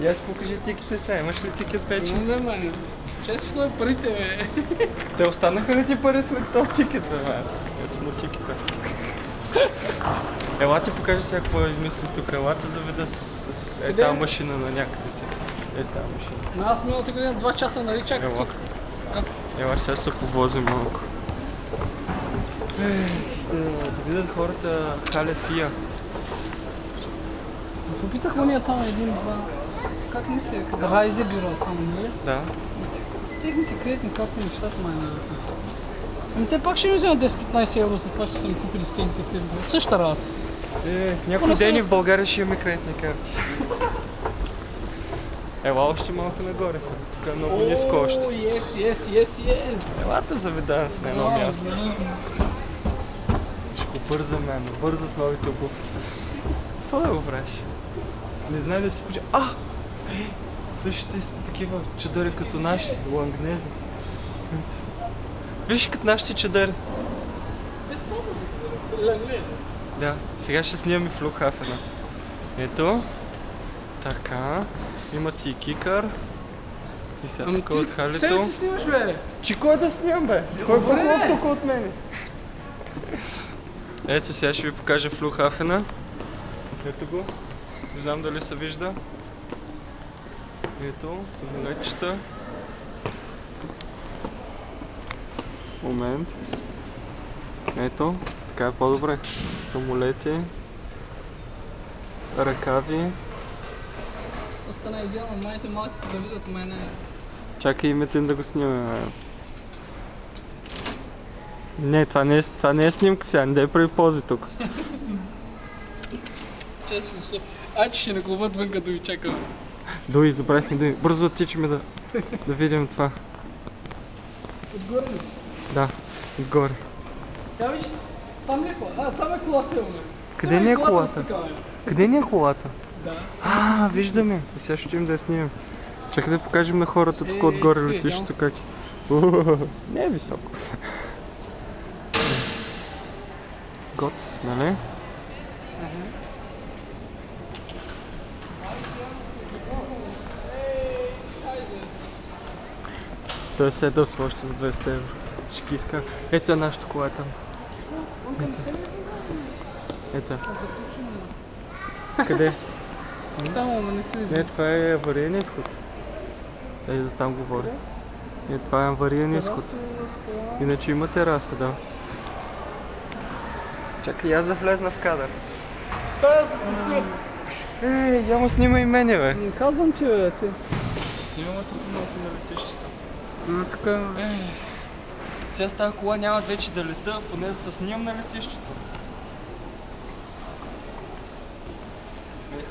Я си покажи тикета сега, имаш ли тикет вече? Не, мани. Често е парите, бе. Те останаха ли ти пари след този тикет, бе, май? Ето му тикета. Ела ти покажи сега какво измисли тук. Ела ти заведа с тази машина на някъде си. Е с тази машина. Аз миналата година 2 часа, нали, чаках тук. Ела сега се повозим малко. Да видят хората халя фия. Попитах уния там един-два. Как мисля, къде Райзе бюро там, нали? Да. С техните кредитни карти нещата май не. Ами те пак ще ми вземат 10-15 евро за това, че са ми купили с техните кредитни. Същата работа. Някои дени в България ще имаме кредитни карти. Ела още малко нагоре са. Тук е много ниско още. Yes. Елата заведа с на едно място. Ще го бързаме, но бърза с новите обувки. Това да го правиш? Не знае да си почи... Същите са такива чадъри като нашите, лангнези. Виж като нашите чадъри. Безпълно за лангнези. Да, сега ще снимаме в Лухафена. Ето. Така. Имат си и кикър. И сега тук от халето. Себе си снимаш, бе? Че кой да снимам, бе? Кой е по-хубав тук от мене? Ето сега ще ви покажа в Лухафена. Ето го. Не знам дали се вижда. Ето, самолетчета. Момент. Ето, така е по-добре. Самолети. Ръкави. Остана идеално, майите малките да видят мене. Чакай иметин да го снимаме. Не, това не е снимка сега, не дай прави пози тук. Честно, айде ще не глобат вънка да ви чакаме. Дуй, забравихме Дуй. Бързо отичаме да видим това. Отгоре ли? Да, отгоре. Я виж, там ли е колата? Там е колата, имаме. Къде ни е колата? Къде ни е колата? Да. Виждаме. И сега ще им да я снимем. Чакай да покажем на хората тук отгоре летището как е. Не е високо. Гот, нали? Той се ядосва още за 200 евро. Ще ги иска. Ето е нашата кола там. Ето. Къде? Там, ама не се вижда. Не, това е авариен изход. Ей, за там говоря. Не, това е авариен изход. Иначе има тераса, да. Чакай, аз да влезна в кадър. Я му снима и мене, бе. Казвам ти, бе, ти. Снимаме тук малко на летището. Така. Сега с тази кола няма вече да лета, поне да се снимам на летището.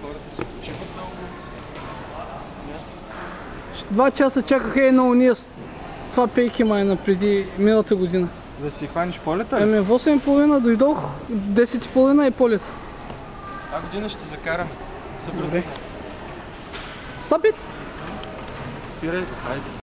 Хората се почиват много. 2 часа чакаха на уния това пейки майна преди миналата година. Да си хваниш полета? Ами в 8:30 дойдох, 10:30 е полет. Тази година ще закарам. Събрати. Стопит! Спирай, хайде.